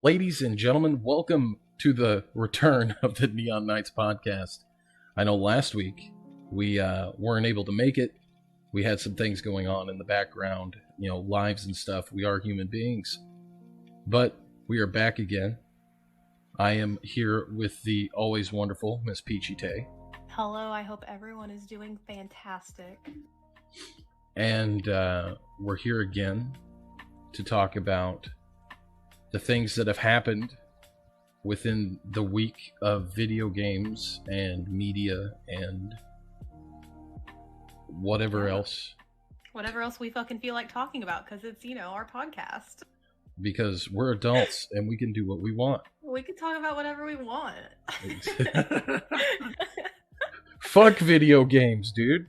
Ladies and gentlemen, welcome to the return of the Neon Knights podcast. I know last week we weren't able to make it. We had some things going on in the background, lives and stuff. We are human beings. But we are back again. I am here with the always wonderful Miss PeachieTay. Hello, I hope everyone is doing fantastic. And we're here again to talk about the things that have happened within the week of video games and media and whatever else. Whatever else we fucking feel like talking about, because it's, our podcast. Because we're adults and we can do what we want. We can talk about whatever we want. Fuck video games, dude.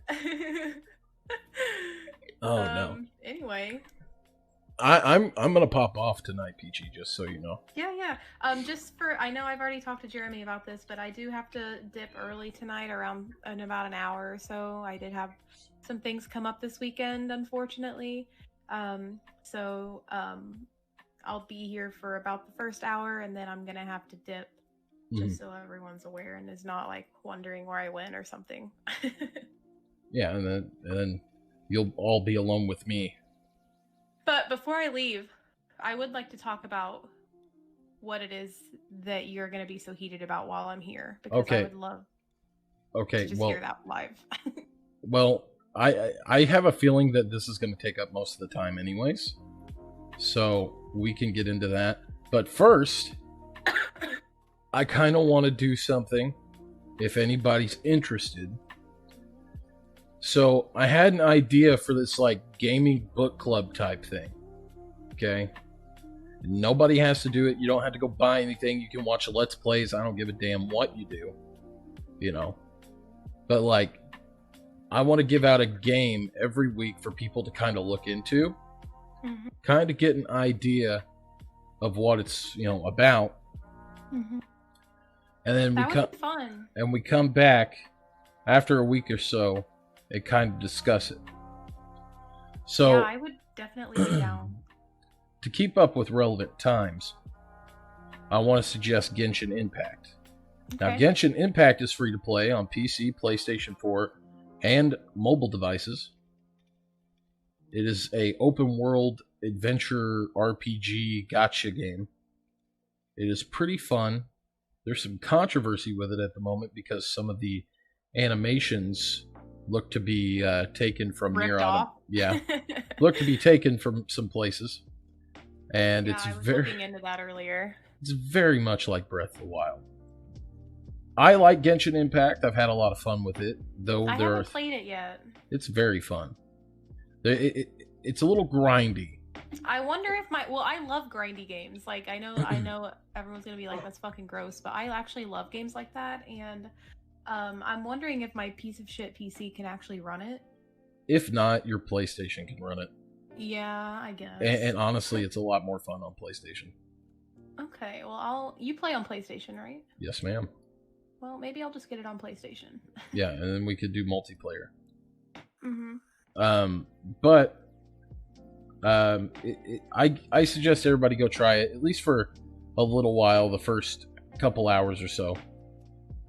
Oh, no. Anyway. I'm gonna pop off tonight, Peachy, just so you know. Yeah. I know I've already talked to Jeremy about this, but I do have to dip early tonight in about an hour or so. I did have some things come up this weekend, unfortunately. So I'll be here for about the first hour, and then I'm gonna have to dip, just so everyone's aware and is not like wondering where I went or something. Yeah, and then you'll all be alone with me. But before I leave, I would like to talk about what it is that you're going to be so heated about while I'm here, because I would love to just hear that live. Well, I have a feeling that this is going to take up most of the time anyways, so we can get into that. But first, I kind of want to do something, if anybody's interested. So I had an idea for this like gaming book club type thing. Okay? Nobody has to do it. You don't have to go buy anything. You can watch Let's Plays. I don't give a damn what you do. But like, I want to give out a game every week for people to kind of look into. Mm-hmm. Kind of get an idea of what it's, about. Mm-hmm. And then we come back after a week or so and kind of discuss it. So yeah, I would definitely be down. To keep up with relevant times, I want to suggest Genshin Impact. Okay. Now, Genshin Impact is free to play on PC, PlayStation 4, and mobile devices. It is a open world adventure RPG gacha game. It is pretty fun. There's some controversy with it at the moment because some of the animations look to be taken from near on. Yeah, look to be taken from some places, and I was looking into that earlier. It's very much like Breath of the Wild. I like Genshin Impact. I've had a lot of fun with it, though. I haven't played it yet. It's very fun. It's a little grindy. I wonder if I love grindy games. Like I know everyone's gonna be like, that's fucking gross, but I actually love games like that, and I'm wondering if my piece of shit PC can actually run it. If not, your PlayStation can run it. Yeah, I guess. And honestly, it's a lot more fun on PlayStation. Okay, well, you play on PlayStation, right? Yes, ma'am. Well, maybe I'll just get it on PlayStation. Yeah, and then we could do multiplayer. Mm-hmm. I suggest everybody go try it, at least for a little while, the first couple hours or so.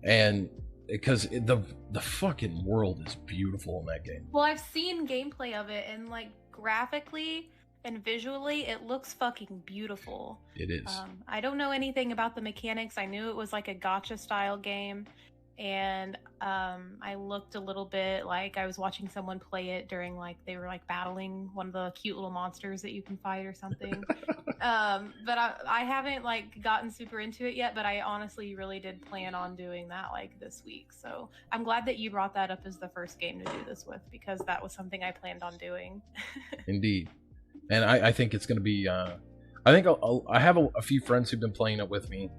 And because the fucking world is beautiful in that game. Well, I've seen gameplay of it, and like graphically and visually, it looks fucking beautiful. It is. I don't know anything about the mechanics. I knew it was like a gacha style game, and I looked a little bit like I was watching someone play it during like they were like battling one of the cute little monsters that you can fight or something. But I haven't like gotten super into it yet, but I honestly really did plan on doing that like this week. So I'm glad that you brought that up as the first game to do this with, because that was something I planned on doing. Indeed. And I think it's going to be, I think I have a few friends who've been playing it with me,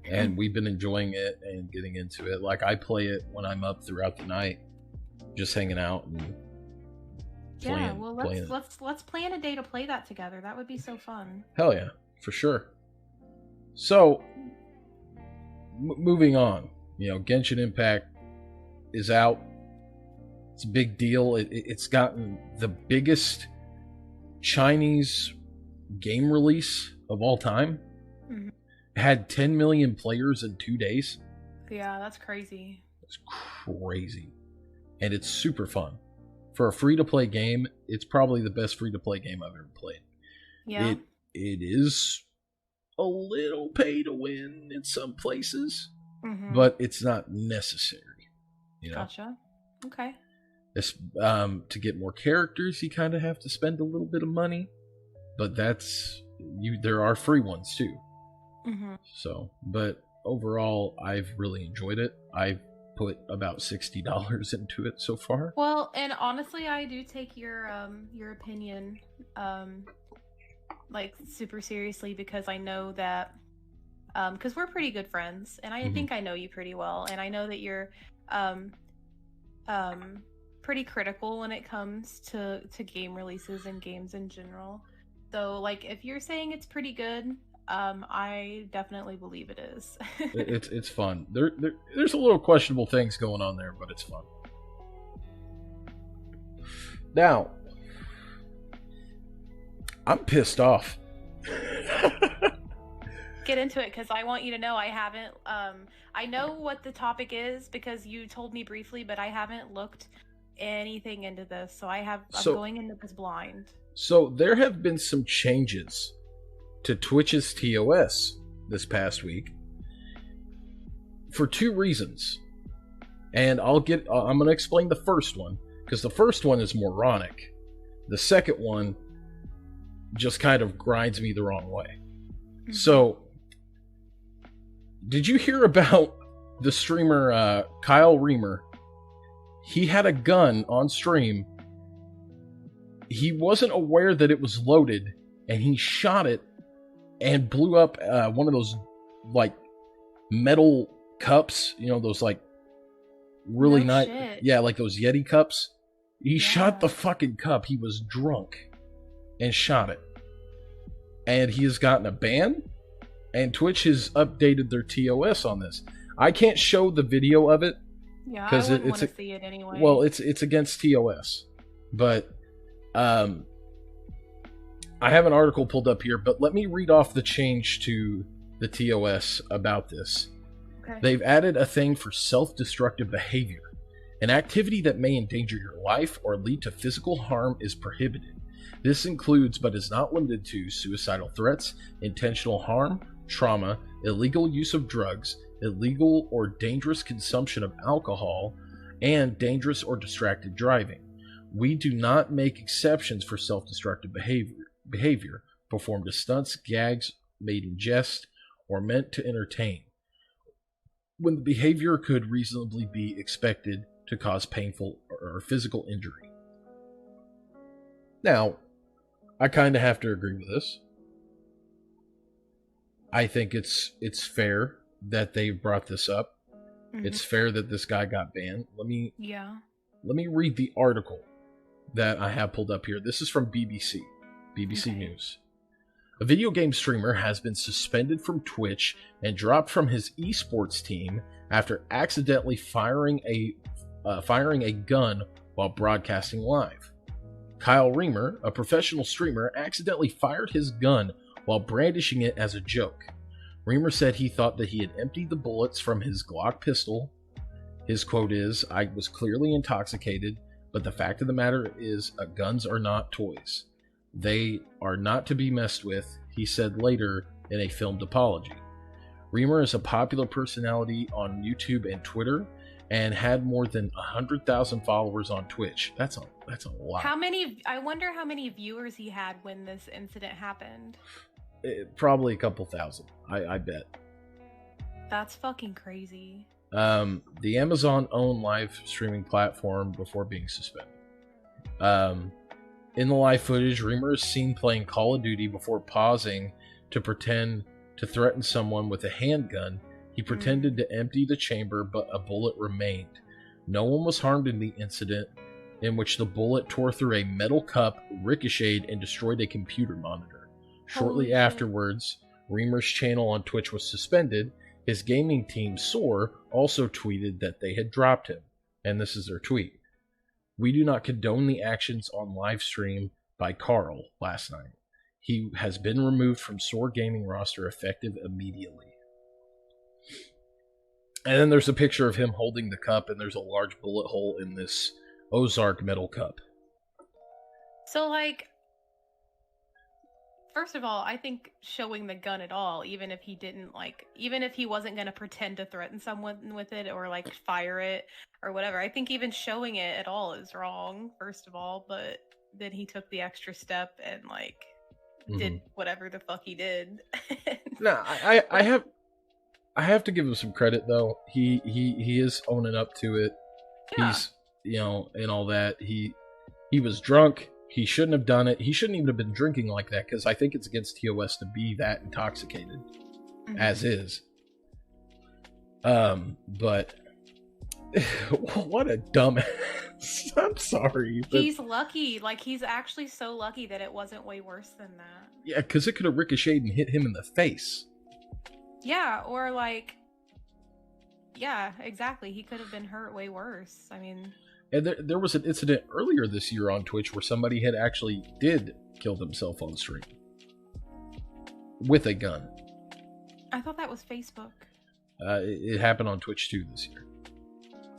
and we've been enjoying it and getting into it. Like I play it when I'm up throughout the night, just hanging out and playing. Yeah, well, let's plan a day to play that together. That would be so fun. Hell yeah, for sure. So, moving on. Genshin Impact is out. It's a big deal. It's gotten the biggest Chinese game release of all time. Mhm. Had 10 million players in 2 days. Yeah, that's crazy. It's crazy. And it's super fun. For a free-to-play game, it's probably the best free-to-play game I've ever played. Yeah. It is a little pay to win in some places, Mm-hmm. but it's not necessary. You know? Gotcha. Okay. It's, to get more characters, you kind of have to spend a little bit of money, but there are free ones too. Mm-hmm. So, but overall, I've really enjoyed it. I've put about $60 into it so far. Well, and honestly, I do take your opinion like super seriously, because I know that because we're pretty good friends, and I think I know you pretty well, and I know that you're pretty critical when it comes to game releases and games in general. So, like, if you're saying it's pretty good, I definitely believe it is. It's fun. There's a little questionable things going on there, but it's fun. Now, I'm pissed off. Get into it, because I want you to know I haven't. I know what the topic is because you told me briefly, but I haven't looked anything into this, so I'm going into this blind. So there have been some changes to Twitch's TOS this past week for 2 reasons, and I'm going to explain the first one because the first one is moronic. The second one just kind of grinds me the wrong way. Mm-hmm. So, did you hear about the streamer Kyle Reamer? He had a gun on stream. He wasn't aware that it was loaded, and he shot it and blew up one of those like metal cups, you know, those like really nice, yeah, like those Yeti cups. He shot the fucking cup. He was drunk and shot it, and he has gotten a ban. And Twitch has updated their TOS on this. I can't show the video of it. Yeah, I wouldn't want to see it anyway. Well, it's against TOS, but I have an article pulled up here. But let me read off the change to the TOS about this. Okay. They've added a thing for self-destructive behavior. An activity that may endanger your life or lead to physical harm is prohibited. This includes, but is not limited to, suicidal threats, intentional harm, trauma, illegal use of drugs, illegal or dangerous consumption of alcohol, and dangerous or distracted driving. We do not make exceptions for self-destructive behavior performed as stunts, gags, made in jest, or meant to entertain, when the behavior could reasonably be expected to cause painful or physical injury. Now, I kind of have to agree with this. I think it's fair that they brought this up. Mm-hmm. It's fair that this guy got banned. Let me read the article that I have pulled up here. This is from BBC News. A video game streamer has been suspended from Twitch and dropped from his esports team after accidentally firing a gun while broadcasting live. Kyle Reamer, a professional streamer, accidentally fired his gun while brandishing it as a joke. Reamer said he thought that he had emptied the bullets from his Glock pistol. His quote is, "I was clearly intoxicated, but the fact of the matter is, guns are not toys. They are not to be messed with," he said later in a filmed apology. Reamer is a popular personality on YouTube and Twitter, and had more than 100,000 followers on Twitch. That's a lot. I wonder how many viewers he had when this incident happened. Probably a couple thousand, I bet. That's fucking crazy. The Amazon-owned live streaming platform before being suspended. In the live footage, Reamer is seen playing Call of Duty before pausing to pretend to threaten someone with a handgun. He pretended to empty the chamber, but a bullet remained. No one was harmed in the incident, in which the bullet tore through a metal cup, ricocheted, and destroyed a computer monitor. Shortly afterwards, Reamer's channel on Twitch was suspended. His gaming team, Soar, also tweeted that they had dropped him. And this is their tweet. "We do not condone the actions on live stream by Carl last night. He has been removed from SOAR Gaming roster effective immediately. And then there's a picture of him holding the cup, and there's a large bullet hole in this Ozark metal cup. So, like, first of all, I think showing the gun at all, even if he wasn't going to pretend to threaten someone with it or, like, fire it or whatever, I think even showing it at all is wrong, first of all. But then he took the extra step and, like, did whatever the fuck he did. No, I have to give him some credit, though. He is owning up to it. Yeah. He's, and all that. He was drunk. He shouldn't have done it. He shouldn't even have been drinking like that, because I think it's against TOS to be that intoxicated, as is. But what a dumbass. I'm sorry. But he's lucky. Like, he's actually so lucky that it wasn't way worse than that. Yeah, because it could have ricocheted and hit him in the face. Yeah, or like, yeah, exactly. He could have been hurt way worse. I mean, and there was an incident earlier this year on Twitch where somebody had actually did kill themselves on stream with a gun. I thought that was Facebook. It happened on Twitch too this year,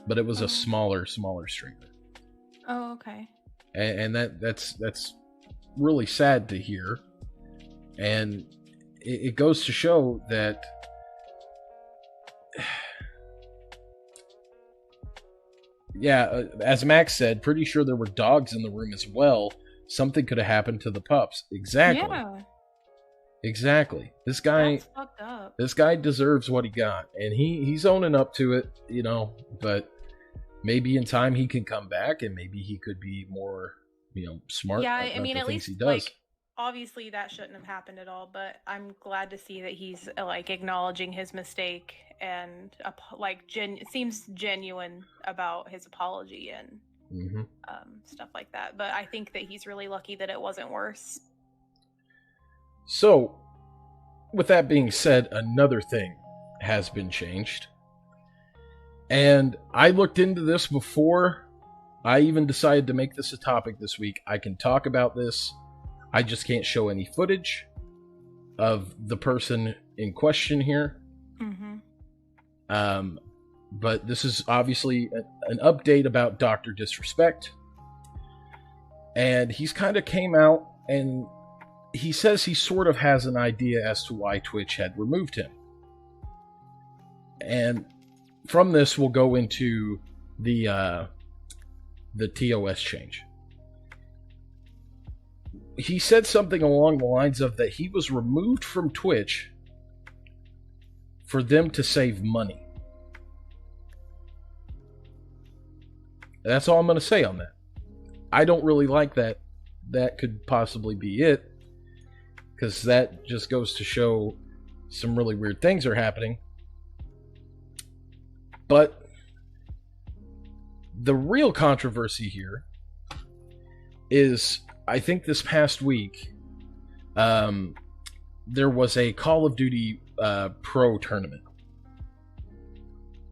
but it was a smaller streamer. Oh, okay. And that's really sad to hear, and it goes to show that as Max said, pretty sure there were dogs in the room as well. Something could have happened to the pups. Exactly. Yeah. Exactly. This guy, that's fucked up. This guy deserves what he got, and he's owning up to it, but maybe in time he can come back, and maybe he could be more, smart. Yeah, I mean, at least he does. Like, obviously that shouldn't have happened at all, but I'm glad to see that he's like acknowledging his mistake and seems genuine about his apology and stuff like that. But I think that he's really lucky that it wasn't worse. So, with that being said, another thing has been changed. And I looked into this before I even decided to make this a topic this week. I can talk about this. I just can't show any footage of the person in question here. But this is obviously an update about Dr. Disrespect. And he's kind of came out and he says he sort of has an idea as to why Twitch had removed him. And from this, we'll go into the TOS change. He said something along the lines of that he was removed from Twitch for them to save money. That's all I'm going to say on that. I don't really like that. That could possibly be it, because that just goes to show some really weird things are happening. But the real controversy here is, I think this past week, there was a Call of Duty Pro tournament.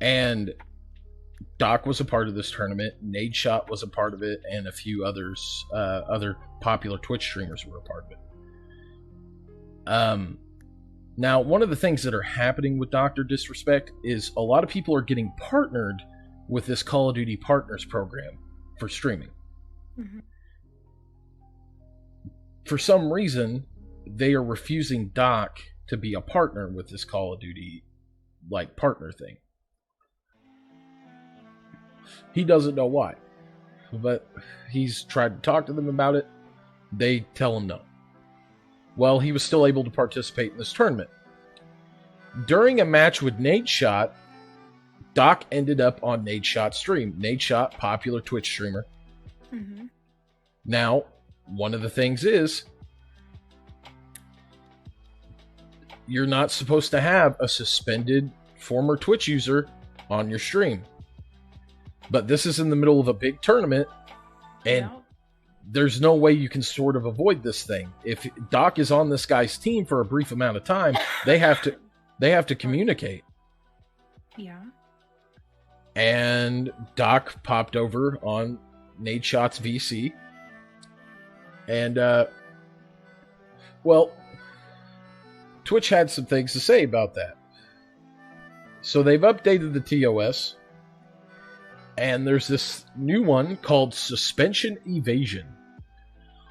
And Doc was a part of this tournament, Nadeshot was a part of it, and a few others, other popular Twitch streamers were a part of it. Now, one of the things that are happening with Dr. Disrespect is a lot of people are getting partnered with this Call of Duty Partners program for streaming. For some reason, they are refusing Doc to be a partner with this Call of Duty, partner thing. He doesn't know why, but he's tried to talk to them about it. They tell him no. Well, he was still able to participate in this tournament. During a match with Nadeshot, Doc ended up on Nadeshot's stream. Nadeshot, popular Twitch streamer. Now, one of the things is, you're not supposed to have a suspended former Twitch user on your stream. But this is in the middle of a big tournament, and there's no way you can sort of avoid this thing. If Doc is on this guy's team for a brief amount of time, they have to communicate. Yeah. And Doc popped over on Nadeshot's VC, and Well, Twitch had some things to say about that. So they've updated the TOS, and there's this new one called Suspension Evasion.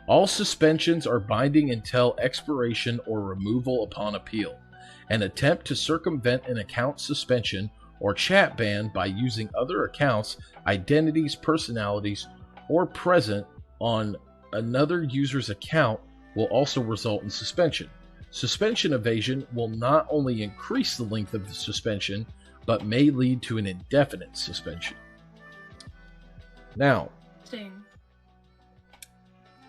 All suspensions are binding until expiration or removal upon appeal. An attempt to circumvent an account suspension or chat ban by using other accounts, identities, personalities, or present on another user's account will also result in suspension. Suspension evasion will not only increase the length of the suspension, but may lead to an indefinite suspension. Now,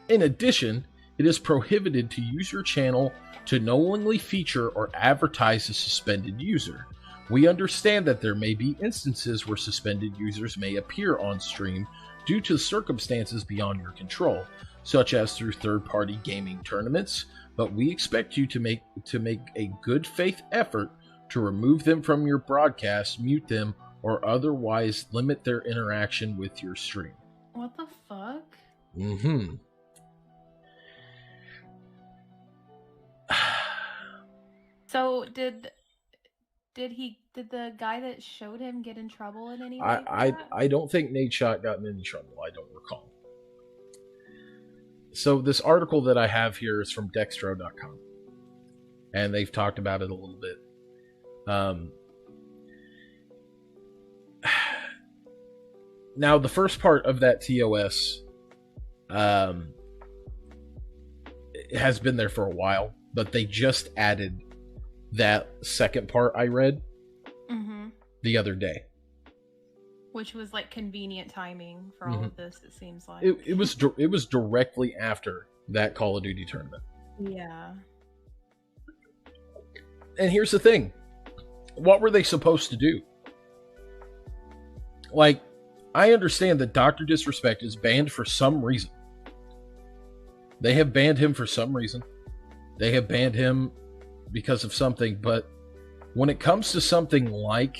in addition, it is prohibited to use your channel to knowingly feature or advertise a suspended user. We understand that there may be instances where suspended users may appear on stream due to circumstances beyond your control, such as through third-party gaming tournaments, but we expect you to make a good faith effort to remove them from your broadcast, mute them, or otherwise limit their interaction with your stream. What the fuck? Mm-hmm. So did the guy that showed him get in trouble in any way? I don't think Nadeshot got in any trouble. I don't recall. So this article that I have here is from Dextro.com, and they've talked about it a little bit. Now, the first part of that TOS has been there for a while, but they just added that second part I read the other day. Which was like convenient timing for all of this, it seems like. It was directly after that Call of Duty tournament. Yeah. And here's the thing. What were they supposed to do? Like, I understand that Dr. Disrespect is banned for some reason. They have banned him for some reason. They have banned him because of something, but when it comes to something like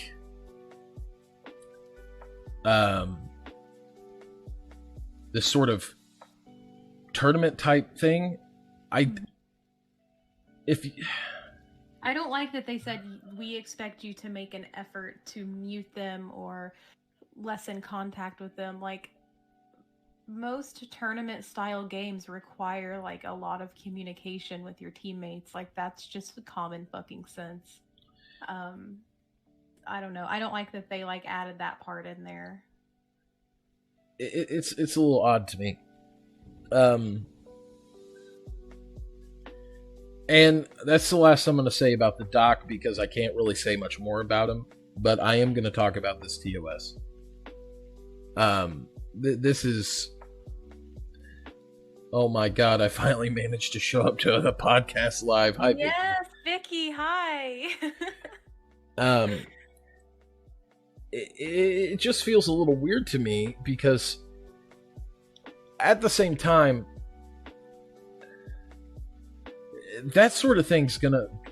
this sort of tournament type thing, I don't like that they said we expect you to make an effort to mute them or lessen contact with them. Like, most tournament style games require like a lot of communication with your teammates. Like, that's just common fucking sense. I don't know. I don't like that they like added that part in there. It's a little odd to me. And that's the last I'm going to say about the doc, because I can't really say much more about him. But I am going to talk about this TOS. This is... Oh my god, I finally managed to show up to the podcast live. Hi, yes, Vicky, hi. It just feels a little weird to me, because at the same time, that sort of thing's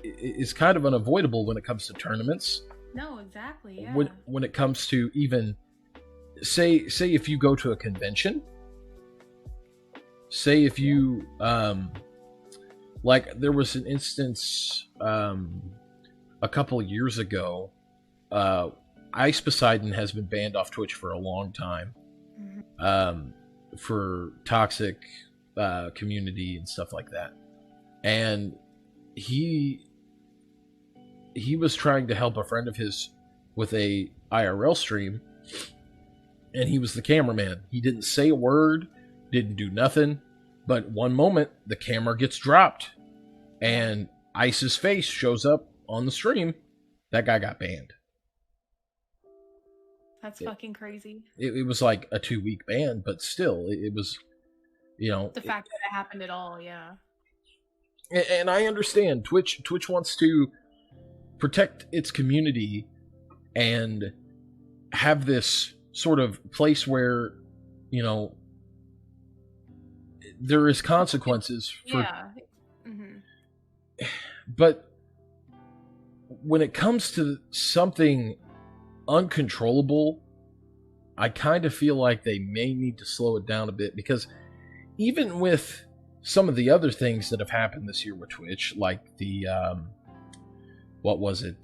is kind of unavoidable when it comes to tournaments. No, exactly. Yeah. When it comes to even say if you go to a convention, say if you like there was an instance a couple of years ago. Ice Poseidon has been banned off Twitch for a long time for toxic community and stuff like that. And he was trying to help a friend of his with a IRL stream, and he was the cameraman. He didn't say a word, didn't do nothing, but one moment the camera gets dropped and Ice's face shows up on the stream. That guy got banned. That's fucking crazy. It was like a 2-week ban, but still, it was, you know... The fact that it happened at all, yeah. And I understand. Twitch wants to protect its community and have this sort of place where, you know, there is consequences for... Yeah. Mm-hmm. But when it comes to something uncontrollable, I kind of feel like they may need to slow it down a bit, because even with some of the other things that have happened this year with Twitch, like the what was it?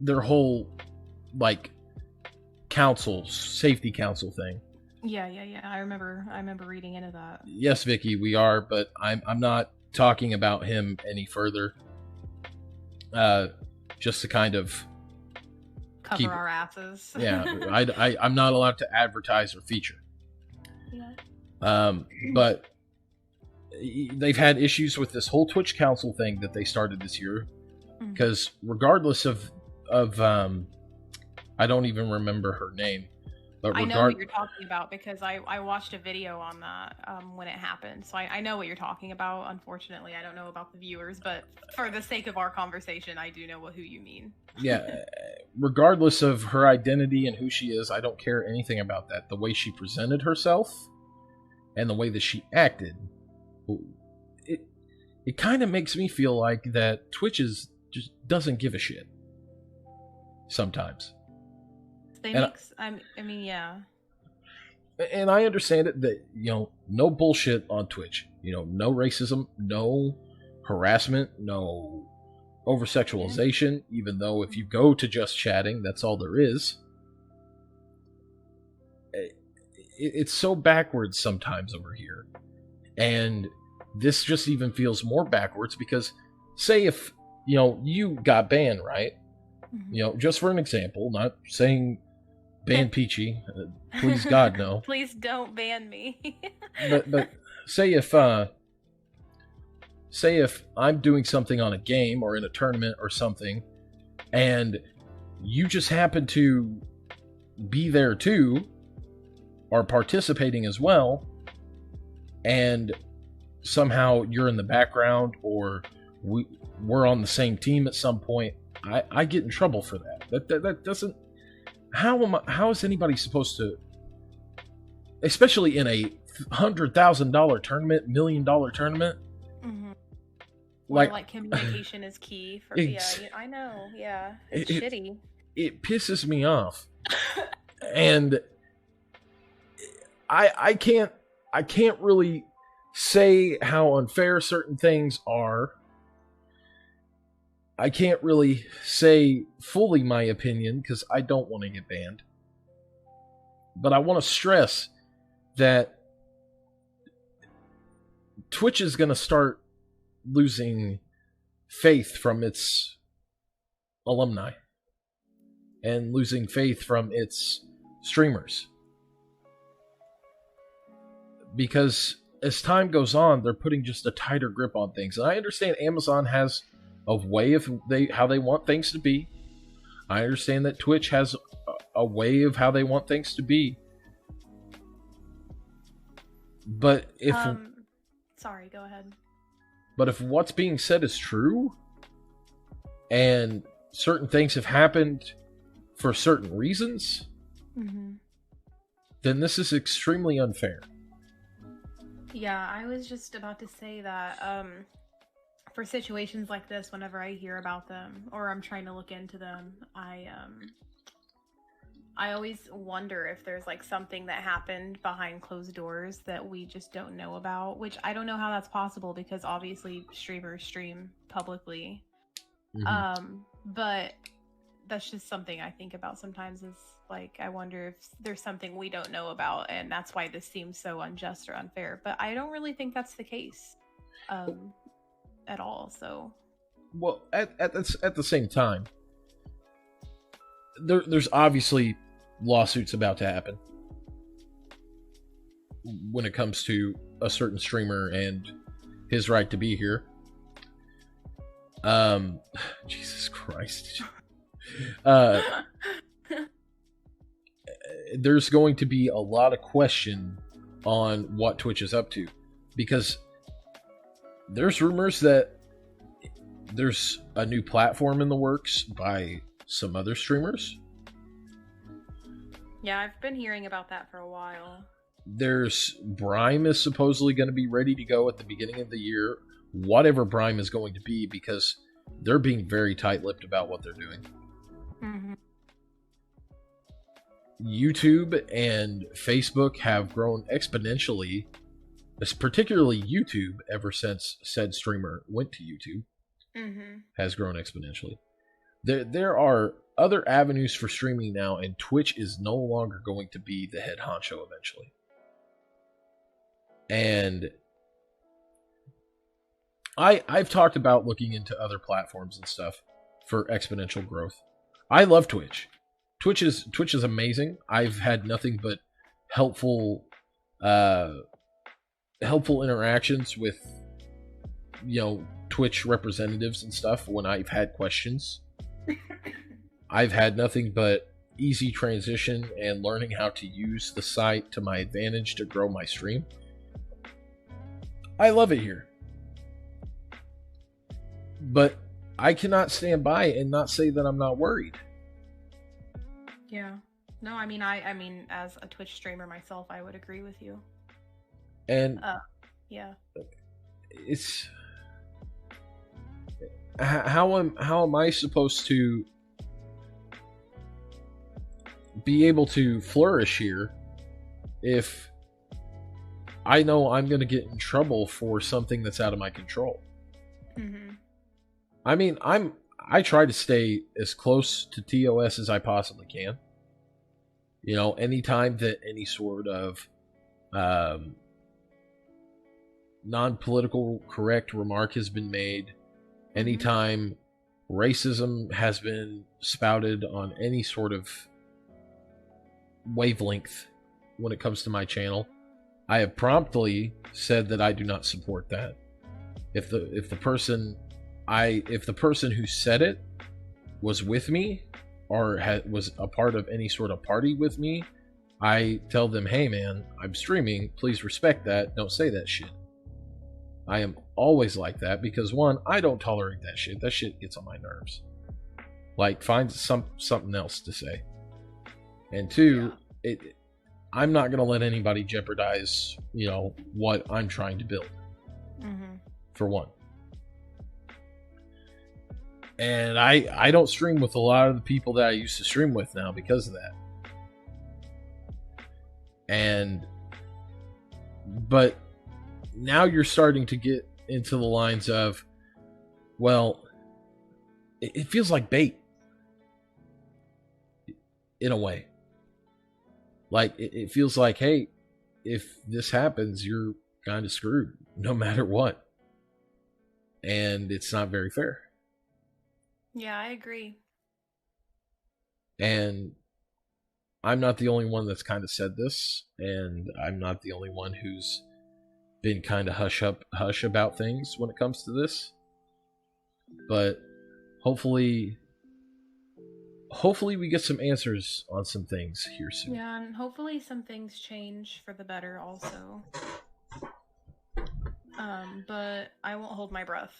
Their whole like safety council thing. Yeah. I remember reading into that. Yes, Vicky, we are, but I'm not talking about him any further. Just to kind of cover our asses. Yeah, I'm not allowed to advertise or feature. Yeah. But they've had issues with this whole Twitch Council thing that they started this year, because regardless of I don't even remember her name, but I know what you're talking about because I watched a video on that when it happened, so I know what you're talking about. Unfortunately, I don't know about the viewers, but for the sake of our conversation, I do know who you mean. Yeah, regardless of her identity and who she is, I don't care anything about that. The way she presented herself and the way that she acted, it kind of makes me feel like that Twitch just doesn't give a shit sometimes. I mean, yeah. And I understand it that, no bullshit on Twitch. No racism, no harassment, no over-sexualization, even though if you go to just chatting, that's all there is. It's so backwards sometimes over here. And this just even feels more backwards because, say if, you got banned, right? Just for an example, not saying ban Peachy, please God, no. Please don't ban me. but say if I'm doing something on a game or in a tournament or something, and you just happen to be there too, or participating as well, and somehow you're in the background, or we're on the same team at some point, I get in trouble for that. That doesn't. How is anybody supposed to, especially in a $100,000 tournament, $1 million tournament? Mm-hmm. Like communication is key for. Yeah, I know. Yeah, it's shitty. It pisses me off, and I can't really say how unfair certain things are. I can't really say fully my opinion because I don't want to get banned. But I want to stress that Twitch is going to start losing faith from its alumni and losing faith from its streamers. Because as time goes on, they're putting just a tighter grip on things. And I understand Amazon has a way of how they want things to be. I understand that Twitch has a way of how they want things to be. But if sorry, go ahead. But if what's being said is true, and certain things have happened for certain reasons, then this is extremely unfair. Yeah, I was just about to say that for situations like this, whenever I hear about them or I'm trying to look into them, I always wonder if there's like something that happened behind closed doors that we just don't know about, which I don't know how that's possible because obviously streamers stream publicly. But that's just something I think about sometimes is like, I wonder if there's something we don't know about and that's why this seems so unjust or unfair. But I don't really think that's the case at all. So, well, at the same time, there's obviously lawsuits about to happen when it comes to a certain streamer and his right to be here. Jesus Christ. There's going to be a lot of question on what Twitch is up to, because there's rumors that there's a new platform in the works by some other streamers. Yeah, I've been hearing about that for a while. There's Brime is supposedly going to be ready to go at the beginning of the year, whatever Brime is going to be, because they're being very tight-lipped about what they're doing. YouTube and Facebook have grown exponentially, particularly YouTube, ever since said streamer went to YouTube, has grown exponentially. There are other avenues for streaming now, and Twitch is no longer going to be the head honcho eventually. And I've talked about looking into other platforms and stuff for exponential growth. I love Twitch. Twitch is amazing. I've had nothing but helpful interactions with, you know, Twitch representatives and stuff when I've had questions. I've had nothing but easy transition and learning how to use the site to my advantage to grow my stream. I love it here. But I cannot stand by and not say that I'm not worried. Yeah. No, I mean, I mean, as a Twitch streamer myself, I would agree with you. And yeah, it's how am I supposed to be able to flourish here if I know I'm going to get in trouble for something that's out of my control? I mean, I try to stay as close to TOS as I possibly can. You know, anytime that any sort of non-political correct remark has been made, anytime racism has been spouted on any sort of wavelength when it comes to my channel, I have promptly said that I do not support that. If the person who said it was with me or was a part of any sort of party with me, I tell them, hey man, I'm streaming, please respect that, don't say that shit. I am always like that because, one, I don't tolerate that shit. That shit gets on my nerves. Like, find something else to say. And two, I'm not going to let anybody jeopardize, you know, what I'm trying to build. For one. And I don't stream with a lot of the people that I used to stream with now because of that. But now you're starting to get into the lines of, well, it feels like bait. In a way. Like, it feels like, hey, if this happens, you're kind of screwed, no matter what. And it's not very fair. Yeah, I agree. And I'm not the only one that's kind of said this, and I'm not the only one who's been kind of hush about things when it comes to this. But hopefully we get some answers on some things here soon. Yeah, and hopefully some things change for the better also. But I won't hold my breath.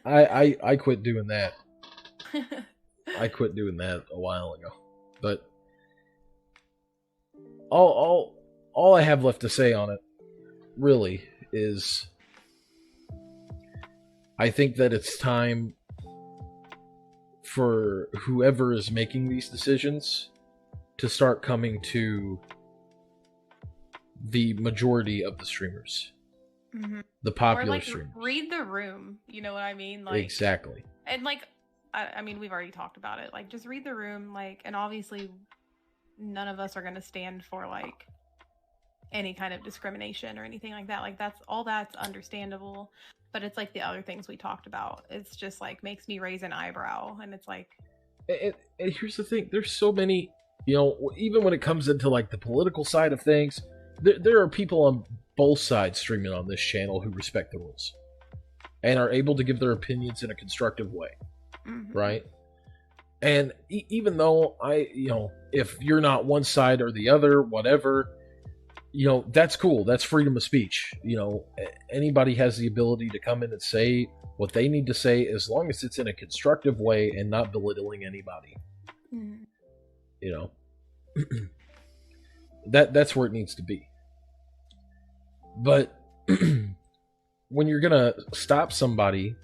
I quit doing that. I quit doing that a while ago. But all I have left to say on it, really, is I think that it's time for whoever is making these decisions to start coming to the majority of the streamers. The popular or like streamers. Read the room, you know what I mean? Like, exactly. And like, I mean, we've already talked about it. Like, just read the room. Like, and obviously, none of us are going to stand for like any kind of discrimination or anything like that. Like, that's understandable. But it's like the other things we talked about. It's just like makes me raise an eyebrow, and it's like. And here's the thing: there's so many, you know, even when it comes into like the political side of things, there are people on both sides streaming on this channel who respect the rules and are able to give their opinions in a constructive way, right? And even though if you're not one side or the other, whatever, you know, that's cool. That's freedom of speech. You know, anybody has the ability to come in and say what they need to say as long as it's in a constructive way and not belittling anybody. You know, that's where it needs to be. But when you're gonna stop somebody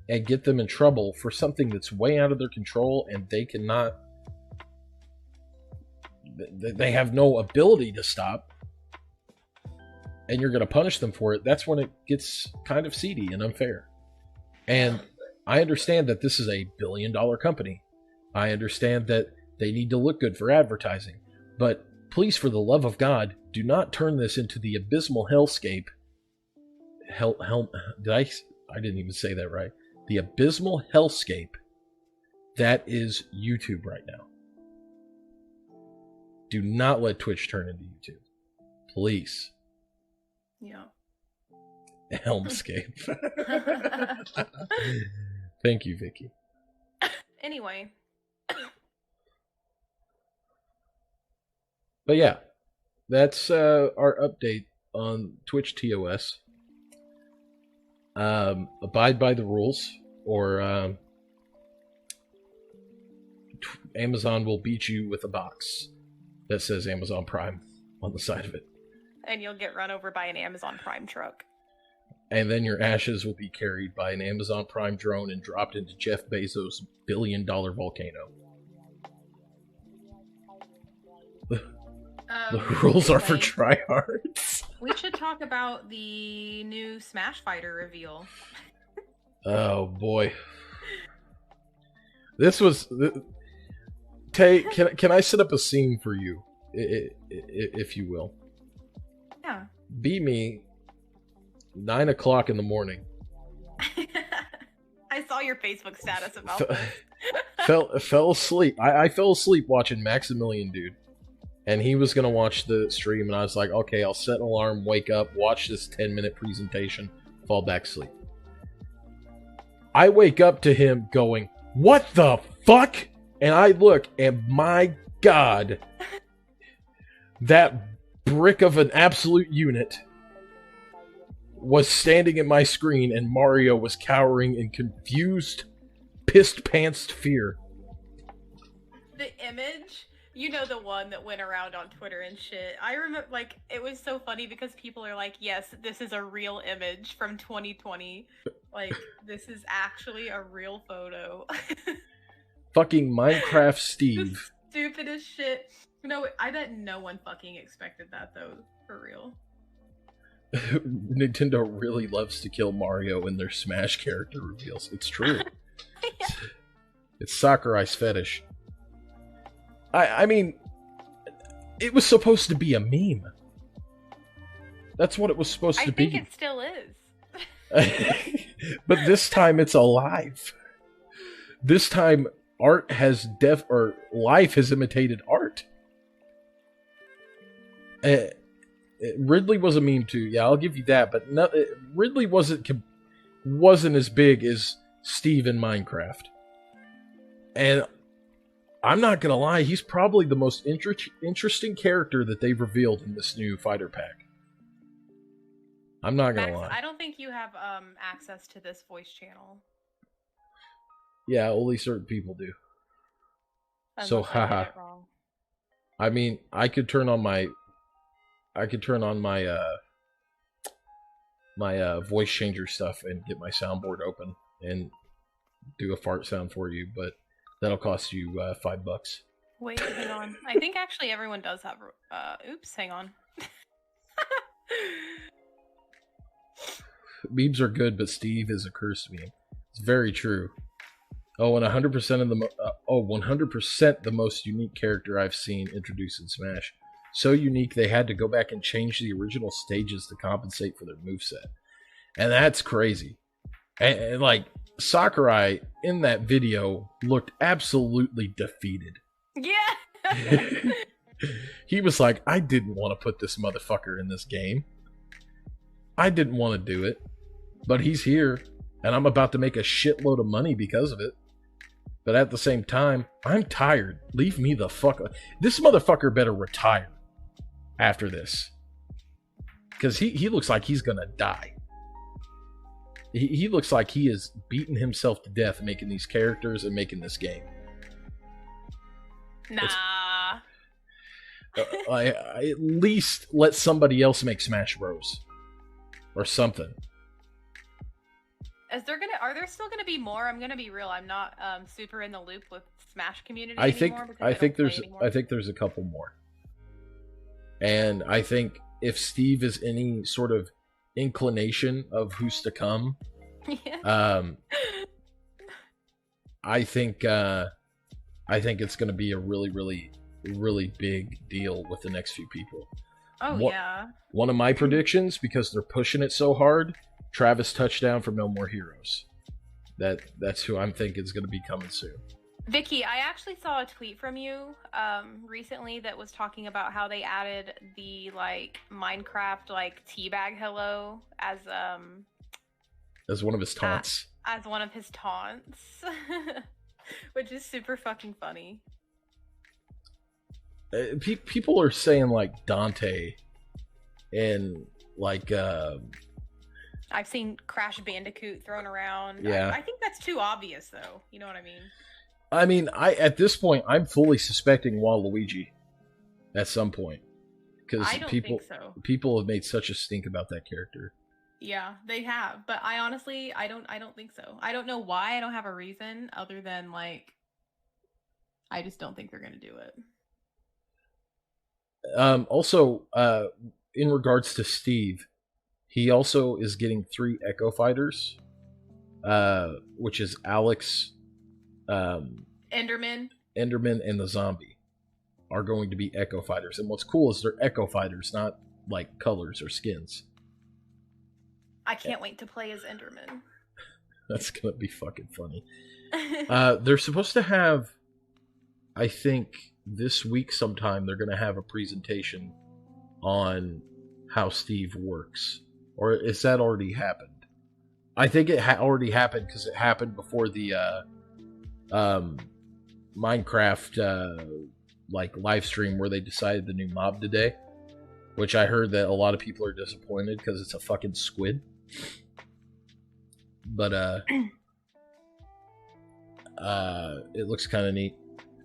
and get them in trouble for something that's way out of their control and they cannot they have no ability to stop, and you're going to punish them for it, that's when it gets kind of seedy and unfair. And I understand that this is a billion-dollar company. I understand that they need to look good for advertising. But please, for the love of God, do not turn this into the abysmal hellscape. I didn't even say that right. The abysmal hellscape that is YouTube right now. Do not let Twitch turn into YouTube. Please. Yeah. Helmscape. Thank you, Vicky. Anyway. But yeah, that's our update on Twitch TOS. Abide by the rules, or Amazon will beat you with a box that says Amazon Prime on the side of it. And you'll get run over by an Amazon Prime truck. And then your ashes will be carried by an Amazon Prime drone and dropped into Jeff Bezos' billion-dollar volcano. The rules are for tryhards. We should talk about the new Smash Fighter reveal. Oh boy, this was. Tay, can I set up a scene for you, if you will? Yeah. Be me. 9 o'clock in the morning. I saw your Facebook status about this. Fell asleep. I fell asleep watching Maximilian Dude. And he was going to watch the stream, and I was like, okay, I'll set an alarm, wake up, watch this 10-minute presentation, fall back asleep. I wake up to him going, what the fuck? And I look, and my God, that brick of an absolute unit was standing at my screen, and Mario was cowering in confused, pissed-pantsed fear. The image... You know, the one that went around on Twitter and shit. I remember, like, it was so funny because people are like, yes, this is a real image from 2020. Like, this is actually a real photo. Fucking Minecraft Steve. Stupid as shit. No, I bet no one fucking expected that, though, for real. Nintendo really loves to kill Mario in their Smash character reveals. It's true. Yeah. It's Sakurai's fetish. I mean, it was supposed to be a meme. That's what it was supposed to be. I think it still is. But this time it's alive. This time art has life has imitated art. Ridley was a meme too. Yeah, I'll give you that. But Ridley wasn't as big as Steve in Minecraft. And I'm not gonna lie, he's probably the most interesting character that they've revealed in this new fighter pack. I'm not gonna lie. I don't think you have access to this voice channel. Yeah, only certain people do. So haha. I mean, I could turn on my voice changer stuff and get my soundboard open and do a fart sound for you, but that'll cost you $5. Wait, hang on. I think actually everyone does have... oops, hang on. Memes are good, but Steve is a cursed meme. It's very true. Oh, and 100% of the 100% the most unique character I've seen introduced in Smash. So unique they had to go back and change the original stages to compensate for their moveset. And that's crazy. And like, Sakurai in that video looked absolutely defeated. Yeah. He was like, I didn't want to put this motherfucker in this game. I didn't want to do it. But he's here, and I'm about to make a shitload of money because of it. But at the same time, I'm tired. Leave me the fuck up. This motherfucker better retire after this. Because he looks like he's gonna die. He looks like he is beating himself to death making these characters and making this game. Nah. I at least let somebody else make Smash Bros. Or something. Are there still gonna be more? I'm gonna be real. I'm not super in the loop with Smash community I think anymore. I think there's a couple more. And I think if Steve is any sort of inclination of who's to come, Yeah. I think it's going to be a really, really, really big deal with the next few people. Oh, yeah. One of my predictions, because they're pushing it so hard, Travis touchdown from No More Heroes. That's who I'm thinking is going to be coming soon. Vicky, I actually saw a tweet from you recently that was talking about how they added the like Minecraft like teabag hello as one of his taunts. As one of his taunts, which is super fucking funny. People are saying like Dante and like I've seen Crash Bandicoot thrown around. Yeah. I think that's too obvious though. You know what I mean? I mean, at this point, I'm fully suspecting Waluigi at some point. Because people have made such a stink about that character. Yeah, they have. But I honestly, I don't think so. I don't know why. I don't have a reason other than, like, I just don't think they're going to do it. Also, in regards to Steve, he also is getting 3 Echo Fighters, which is Alex... Enderman, and the zombie are going to be Echo Fighters. And what's cool is they're Echo Fighters, not like colors or skins. I can't wait to play as Enderman. That's gonna be fucking funny. They're supposed to have, I think this week sometime, they're gonna have a presentation on how Steve works. Or is that already happened? I think it already happened because it happened before the Minecraft like live stream where they decided the new mob today, which I heard that a lot of people are disappointed because it's a fucking squid. But it looks kind of neat.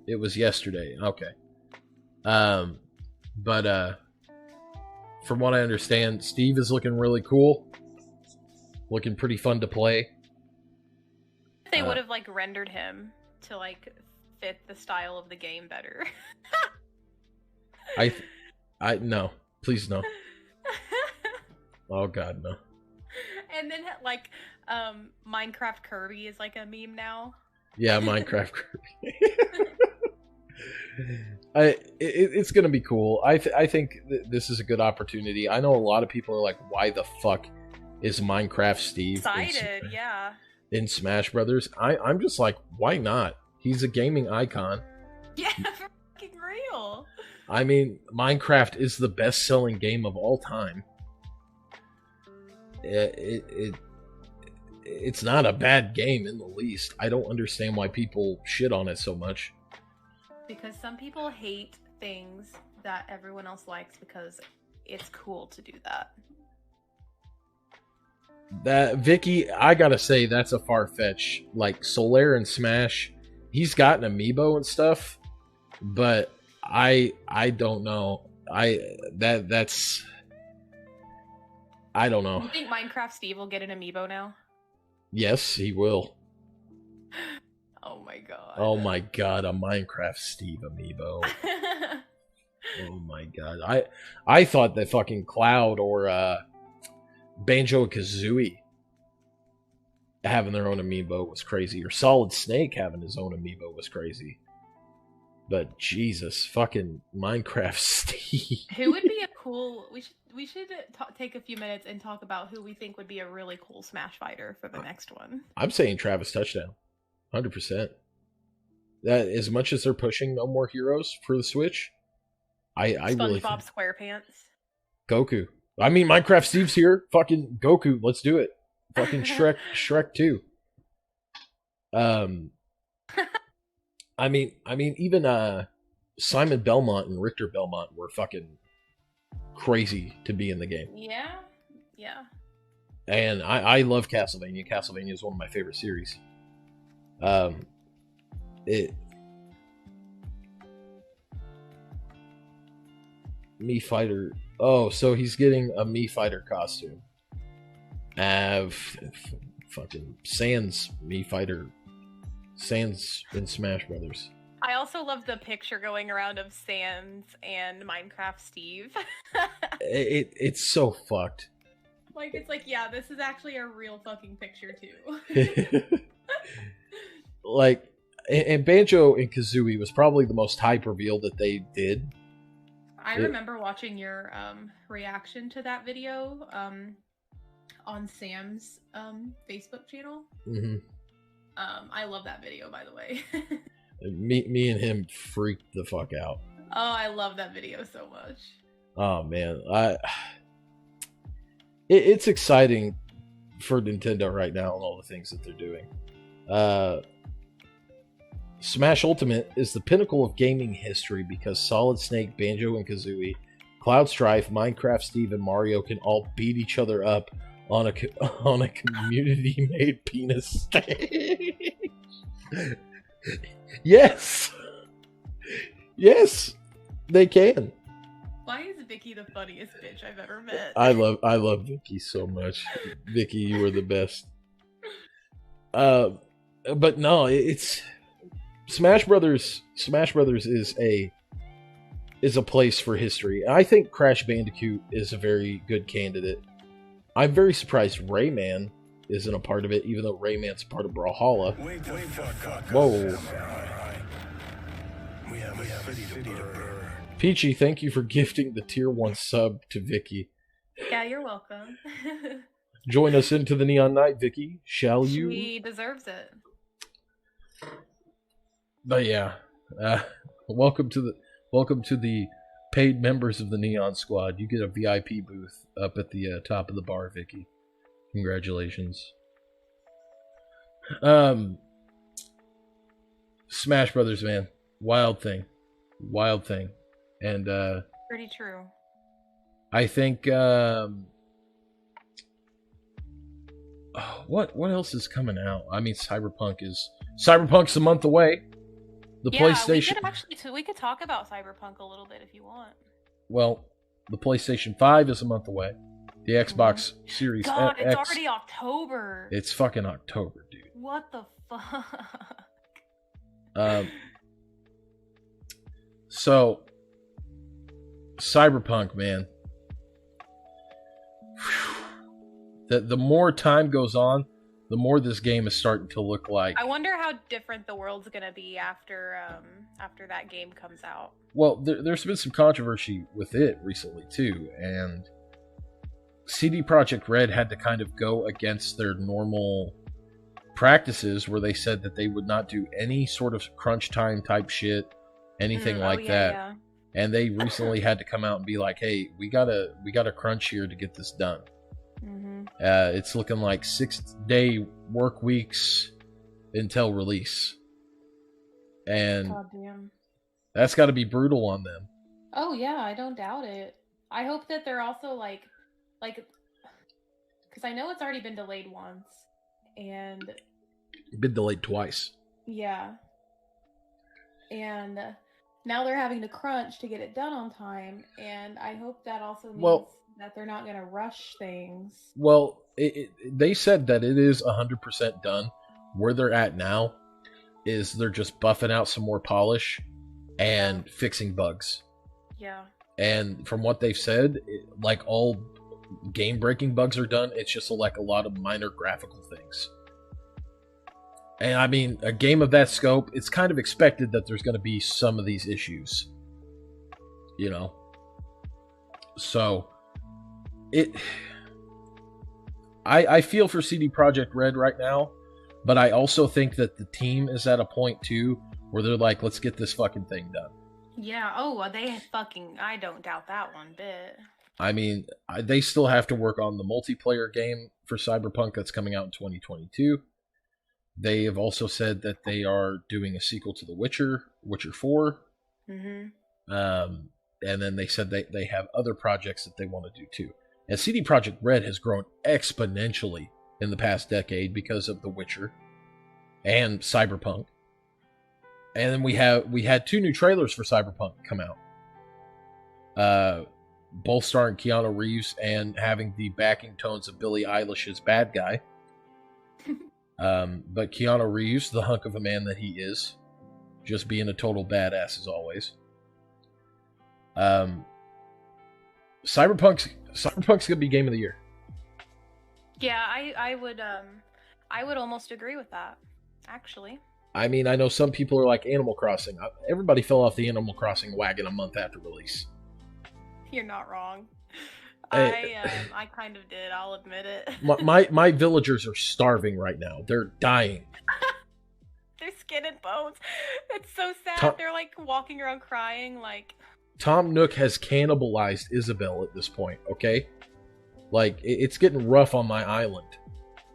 It was yesterday. Okay. But from what I understand, Steve is looking really cool. Looking pretty fun to play. They would have like rendered him to like fit the style of the game better. I no, please no. Oh god, no. And then like Minecraft Kirby is like a meme now. Yeah, Minecraft Kirby. It's gonna be cool. I think this is a good opportunity. I know a lot of people are like, why the fuck is Minecraft Steve excited? Yeah. In Smash Brothers? I'm just like, why not? He's a gaming icon. Yeah, for fucking real. I mean, Minecraft is the best-selling game of all time. It's not a bad game in the least. I don't understand why people shit on it so much. Because some people hate things that everyone else likes because it's cool to do that. That Vicky, I gotta say that's a far fetch. Like Solaire and Smash, he's got an amiibo and stuff, but I don't know. That's I don't know. You think Minecraft Steve will get an amiibo now? Yes, he will. Oh my god. Oh my god, a Minecraft Steve amiibo. Oh my god. I thought that fucking Cloud or Banjo-Kazooie having their own amiibo was crazy, or Solid Snake having his own amiibo was crazy. But Jesus, fucking Minecraft Steve. Who would be a cool? We should take a few minutes and talk about who we think would be a really cool Smash fighter for the next one. I'm saying Travis Touchdown, 100%. That as much as they're pushing No More Heroes for the Switch, I really SpongeBob SquarePants. Goku. I mean, Minecraft Steve's here. Fucking Goku. Let's do it. Fucking Shrek 2. I mean, even Simon Belmont and Richter Belmont were fucking crazy to be in the game. Yeah, yeah. And I love Castlevania. Castlevania is one of my favorite series. Mii Fighter. Oh, so he's getting a Mii Fighter costume. Fucking Sans Mii Fighter. Sans in Smash Brothers. I also love the picture going around of Sans and Minecraft Steve. It's so fucked. Like, it's like, yeah, this is actually a real fucking picture, too. Like, and Banjo and Kazooie was probably the most hype reveal that they did. I remember watching your reaction to that video on Sam's Facebook channel. Mm-hmm. I love that video, by the way. Me and him freaked the fuck out. Oh, I love that video so much. Oh man, it's exciting for Nintendo right now and all the things that they're doing. Smash Ultimate is the pinnacle of gaming history because Solid Snake, Banjo and Kazooie, Cloud Strife, Minecraft Steve, and Mario can all beat each other up on a community-made penis stage. Yes, they can. Why is Vicky the funniest bitch I've ever met? I love Vicky so much. Vicky, you are the best. But no, it's Smash Brothers. Smash Brothers is a place for history. I think Crash Bandicoot is a very good candidate. I'm very surprised Rayman isn't a part of it, even though Rayman's a part of Brawlhalla. Whoa. Peachy, thank you for gifting the tier 1 sub to Vicky. Yeah, you're welcome. Join us into the Neon Night, Vicky. Shall you? She deserves it. But yeah, welcome to the paid members of the Neon Squad. You get a VIP booth up at the top of the bar, Vicky. Congratulations. Smash Brothers, man, wild thing, and pretty true. I think what else is coming out? I mean, Cyberpunk's a month away. The PlayStation. We could talk about Cyberpunk a little bit if you want. Well, the PlayStation 5 is a month away. The Xbox Series God, X. it's already October. It's fucking October, dude. What the fuck? So, Cyberpunk, man. The more time goes on, the more this game is starting to look like. I wonder how different the world's gonna be after that game comes out. Well, there's been some controversy with it recently too, and CD Projekt Red had to kind of go against their normal practices, where they said that they would not do any sort of crunch time type shit, anything like that. Yeah. And they recently had to come out and be like, "Hey, we gotta crunch here to get this done." Mm-hmm. It's looking like 6-day work weeks until release, and that's got to be brutal on them. Oh yeah, I don't doubt it. I hope that they're also like, because I know it's already been delayed once, and been delayed twice. Yeah, and now they're having to crunch to get it done on time, and I hope that also means that they're not going to rush things. Well, they said that it is 100% done. Where they're at now is they're just buffing out some more polish and fixing bugs. Yeah. And from what they've said, like all game-breaking bugs are done. It's just like a lot of minor graphical things. And I mean, a game of that scope, it's kind of expected that there's going to be some of these issues. You know? So, I feel for CD Projekt Red right now, but I also think that the team is at a point too where they're like, let's get this fucking thing done. Yeah, I don't doubt that one bit. I mean, they still have to work on the multiplayer game for Cyberpunk that's coming out in 2022. They have also said that they are doing a sequel to The Witcher, Witcher 4. Mm-hmm. And then they said they have other projects that they want to do too. And CD Projekt Red has grown exponentially in the past decade because of The Witcher and Cyberpunk. And then we had 2 new trailers for Cyberpunk come out. Both starring Keanu Reeves and having the backing tones of Billie Eilish's Bad Guy. But Keanu Reeves, the hunk of a man that he is, just being a total badass as always. Cyberpunk's gonna be game of the year. Yeah, I would almost agree with that, actually. I mean, I know some people are like Animal Crossing. Everybody fell off the Animal Crossing wagon a month after release. You're not wrong. I kind of did. I'll admit it. my villagers are starving right now. They're dying. Their skin and bones. It's so sad. They're like walking around crying. Like Tom Nook has cannibalized Isabel at this point. Okay, like it's getting rough on my island.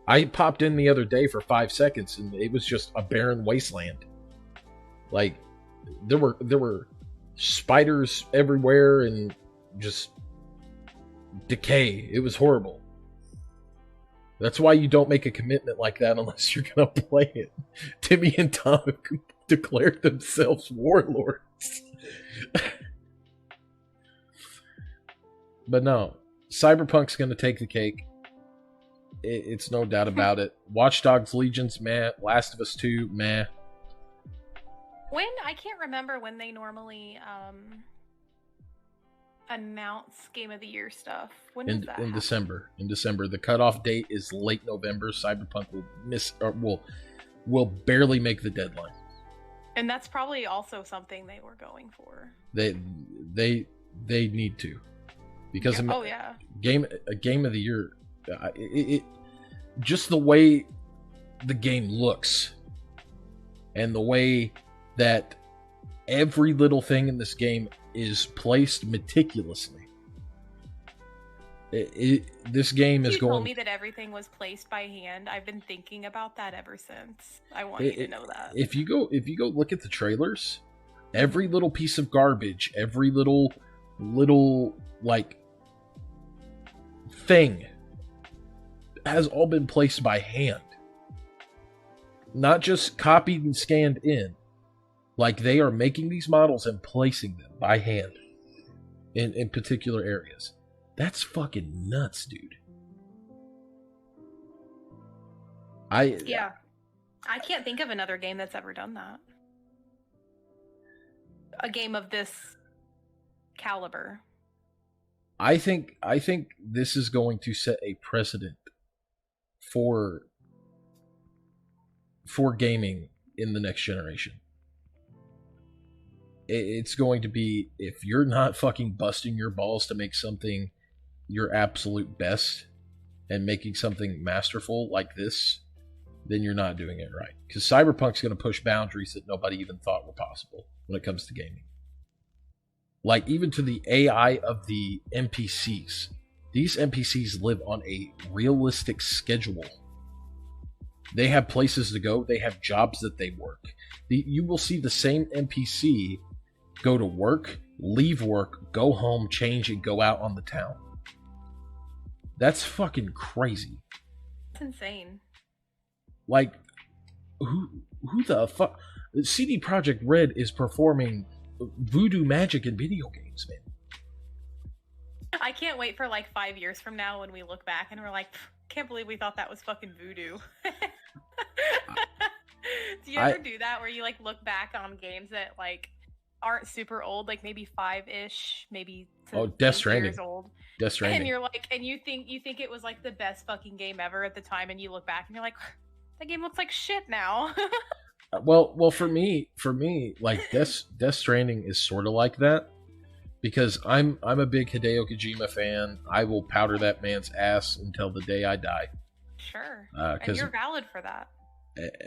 I popped in the other day for 5 seconds, and it was just a barren wasteland. Like there were spiders everywhere and just decay. It was horrible. That's why you don't make a commitment like that unless you're gonna play it. Timmy and Tom have declared themselves warlords. But no, Cyberpunk's gonna take the cake. It's no doubt about it. Watch Dogs Legions, meh. Last of Us 2, meh. I can't remember when they normally announce Game of the Year stuff. When does that happen? December. In December. The cutoff date is late November. Cyberpunk will barely make the deadline. And that's probably also something they were going for. They need to. Because yeah. A game of the year, it just the way the game looks and the way that every little thing in this game is placed meticulously. This game is going. You told me that everything was placed by hand. I've been thinking about that ever since. I want you to know that. If you go look at the trailers, every little piece of garbage, every little like thing has all been placed by hand. Not just copied and scanned in. Like they are making these models and placing them by hand in particular areas. That's fucking nuts, dude. I can't think of another game that's ever done that. A game of this caliber. I think this is going to set a precedent for gaming in the next generation. It's going to be, if you're not fucking busting your balls to make something your absolute best and making something masterful like this, then you're not doing it right. Because Cyberpunk's going to push boundaries that nobody even thought were possible when it comes to gaming. Like, even to the AI of the NPCs. These NPCs live on a realistic schedule. They have places to go. They have jobs that they work. You will see the same NPC go to work, leave work, go home, change, and go out on the town. That's fucking crazy. That's insane. Like, who the fuck? CD Projekt Red is performing voodoo magic in video games, man. I can't wait for like 5 years from now when we look back and we're like, can't believe we thought that was fucking voodoo. Do you ever do that where you like look back on games that like aren't super old, like maybe 5-ish, maybe Death Stranding. Years old. Death Stranding. And you're like, and you think it was like the best fucking game ever at the time, and you look back and you're like, that game looks like shit now. Well, for me, like Death Stranding is sort of like that, because I'm a big Hideo Kojima fan. I will powder that man's ass until the day I die. Sure, and you're valid for that.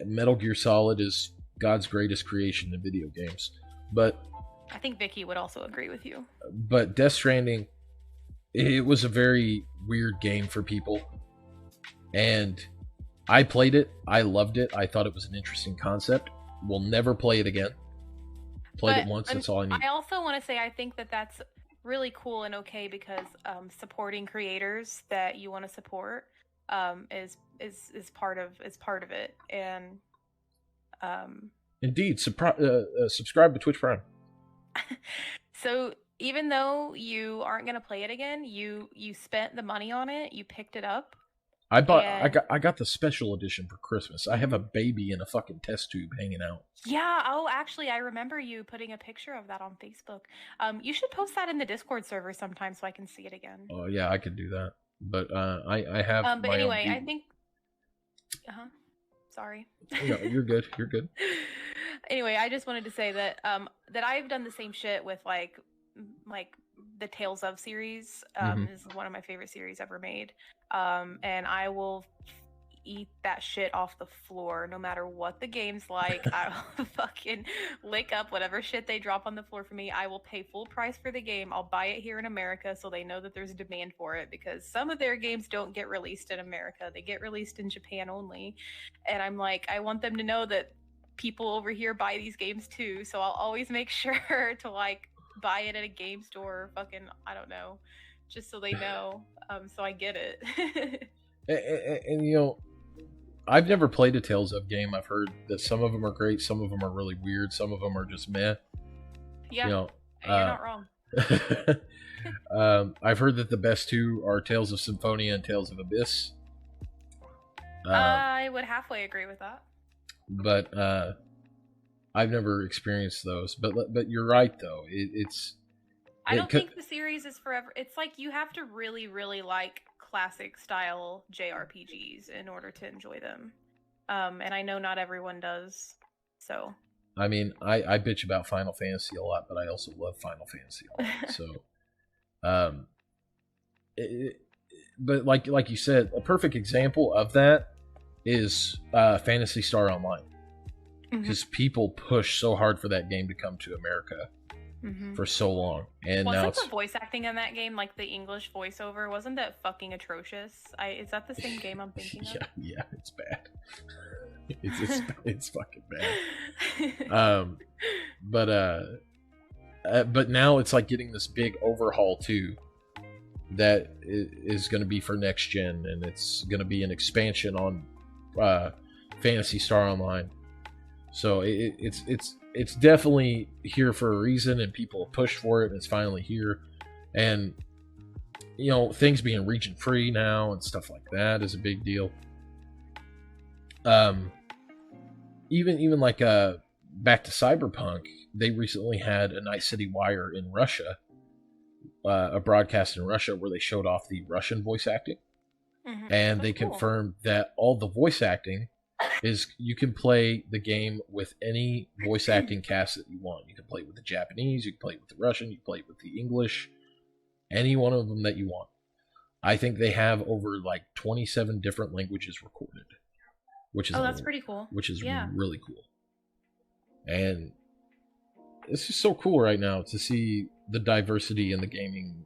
Metal Gear Solid is God's greatest creation in video games, but I think Vicky would also agree with you. But Death Stranding, it was a very weird game for people, and I played it. I loved it. I thought it was an interesting concept. We'll never play it again. Played it once. That's all I need. I also want to say I think that that's really cool and okay, because supporting creators that you want to support is part of it. And indeed, subscribe to Twitch Prime. So even though you aren't going to play it again, you spent the money on it. You picked it up. I got the special edition for Christmas. I have a baby in a fucking test tube hanging out. Yeah. Oh, actually, I remember you putting a picture of that on Facebook. You should post that in the Discord server sometime so I can see it again. Oh yeah, I could do that. But I have But my anyway, own I think. Sorry. No, you're good. You're good. Anyway, I just wanted to say that that I've done the same shit with like the Tales of series. Is one of my favorite series ever made. And I will eat that shit off the floor no matter what the game's like. I'll fucking lick up whatever shit they drop on the floor for me. I will pay full price for the game. I'll buy it here in America so they know that there's a demand for it, because some of their games don't get released in America. They get released in Japan only. And I'm like, I want them to know that people over here buy these games too, so I'll always make sure to like buy it at a game store, fucking, I don't know, just so they know. So I get it. and you know, I've never played a Tales of game. I've heard that some of them are great, some of them are really weird, some of them are just meh. Yeah, you know, you're not wrong. I've heard that the best two are Tales of Symphonia and Tales of Abyss. I would halfway agree with that. But I've never experienced those. But you're right though. I don't think the series is forever. It's like you have to really, really like classic style JRPGs in order to enjoy them. And I know not everyone does. So I mean, I bitch about Final Fantasy a lot, but I also love Final Fantasy a lot. So but like you said, a perfect example of that is Phantasy Star Online. Because people push so hard for that game to come to America for so long, and wasn't now it's the voice acting in that game, like the English voiceover, wasn't that fucking atrocious? Is that the same game I'm thinking of? Yeah, it's bad. it's fucking bad. But now it's like getting this big overhaul too, that is going to be for next gen, and it's going to be an expansion on Phantasy Star Online. So it's definitely here for a reason, and people have pushed for it, and it's finally here. And you know, things being region free now and stuff like that is a big deal. Even like back to Cyberpunk, they recently had a Night City Wire in Russia, a broadcast in Russia where they showed off the Russian voice acting, and they confirmed that all the voice acting is, you can play the game with any voice acting cast that you want. You can play it with the Japanese, you can play it with the Russian, you can play it with the English, any one of them that you want. I think they have over like 27 different languages recorded, which is that's pretty cool. Which is really cool. And it's just so cool right now to see the diversity in the gaming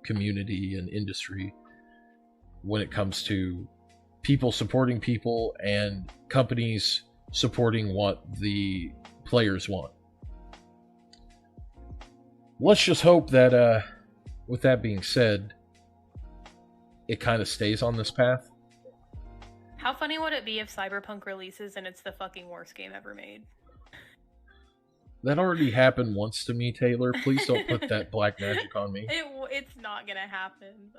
community and industry when it comes to people supporting people and companies supporting what the players want. Let's just hope that, with that being said, it kind of stays on this path. How funny would it be if Cyberpunk releases and it's the fucking worst game ever made? That already happened once to me, Taylor. Please don't put that black magic on me. It's not gonna happen,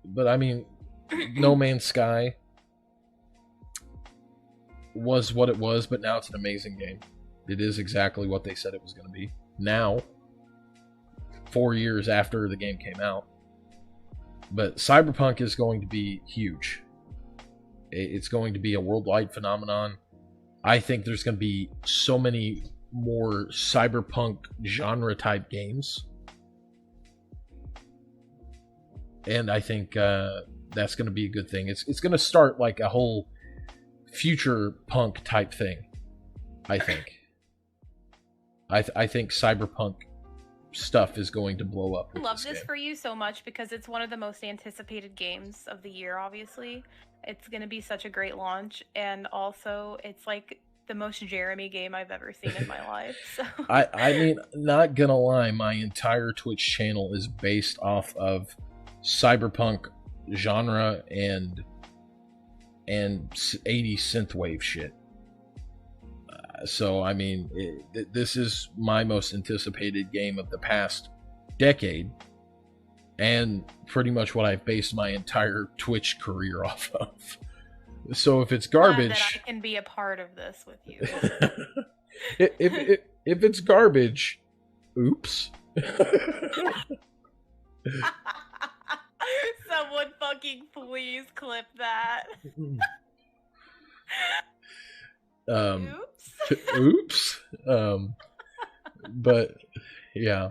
But I mean, No Man's Sky was what it was, but now it's an amazing game. It is exactly what they said it was going to be. Now, 4 years after the game came out. But Cyberpunk is going to be huge. It's going to be a worldwide phenomenon. I think there's going to be so many more cyberpunk genre type games. And I think that's going to be a good thing. It's going to start like a whole future punk type thing, I think. I think cyberpunk stuff is going to blow up. I love this for you so much because it's one of the most anticipated games of the year, obviously. It's going to be such a great launch, and also it's like the most Jeremy game I've ever seen in my life. So. I mean, not gonna lie, my entire Twitch channel is based off of cyberpunk genre and 80s synthwave shit. So I mean, this is my most anticipated game of the past decade, and pretty much what I've based my entire Twitch career off of. So if it's garbage, glad that I can be a part of this with you. if it's garbage, oops. Someone fucking please clip that. Oops. But yeah.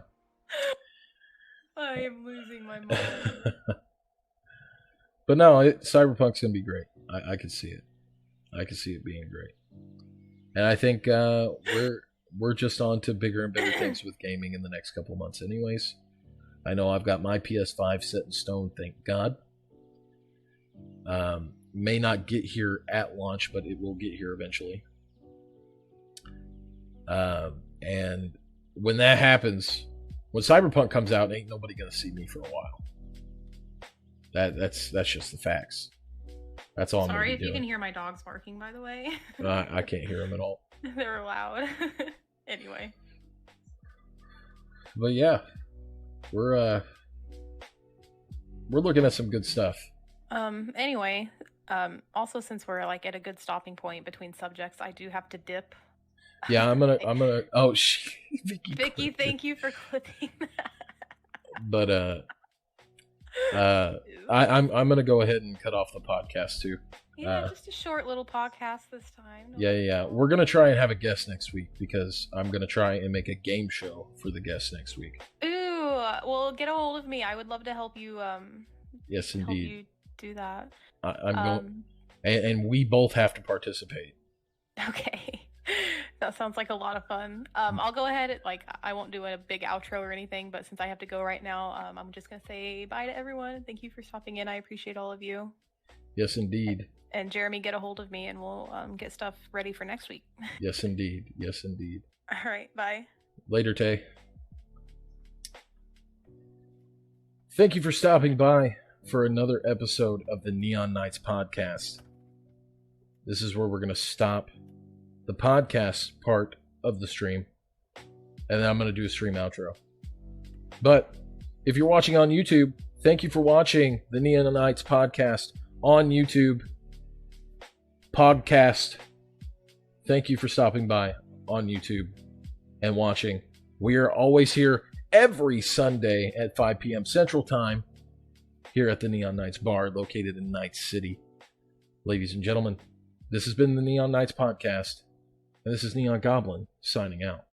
I am losing my mind. But no, Cyberpunk's gonna be great. I can see it. I can see it being great. And I think we're just on to bigger and better things with gaming in the next couple of months anyways. I know I've got my PS5 set in stone, thank God. May not get here at launch, but it will get here eventually. And when that happens, when Cyberpunk comes out, ain't nobody gonna see me for a while. That's just the facts. That's all. Sorry if you can hear my dogs barking, by the way. I can't hear them at all. They're loud. Anyway. But yeah, we're looking at some good stuff. Anyway, also since we're like at a good stopping point between subjects, I do have to dip. Yeah, I'm gonna. Oh, Vicky, thank you for clipping that. But I'm gonna go ahead and cut off the podcast too. Yeah, just a short little podcast this time. Yeah. We're gonna try and have a guest next week because I'm gonna try and make a game show for the guests next week. Ooh, well, get a hold of me. I would love to help you. Yes, indeed. Help you do that. I'm going, and we both have to participate. Okay. That sounds like a lot of fun. I'll go ahead. I won't do a big outro or anything, but since I have to go right now, I'm just gonna say bye to everyone. Thank you for stopping in. I appreciate all of you. Yes, indeed. And Jeremy, get a hold of me, and we'll get stuff ready for next week. Yes, indeed. Yes, indeed. All right. Bye. Later, Tay. Thank you for stopping by for another episode of the Neon Knights podcast. This is where we're gonna stop the podcast part of the stream, and then I'm going to do a stream outro. But if you're watching on YouTube, thank you for watching the Neon Knights podcast on YouTube podcast. Thank you for stopping by on YouTube and watching. We are always here every Sunday at 5 p.m. Central Time here at the Neon Knights Bar located in Night City. Ladies and gentlemen, this has been the Neon Knights podcast. And this is Neon Goblin signing out.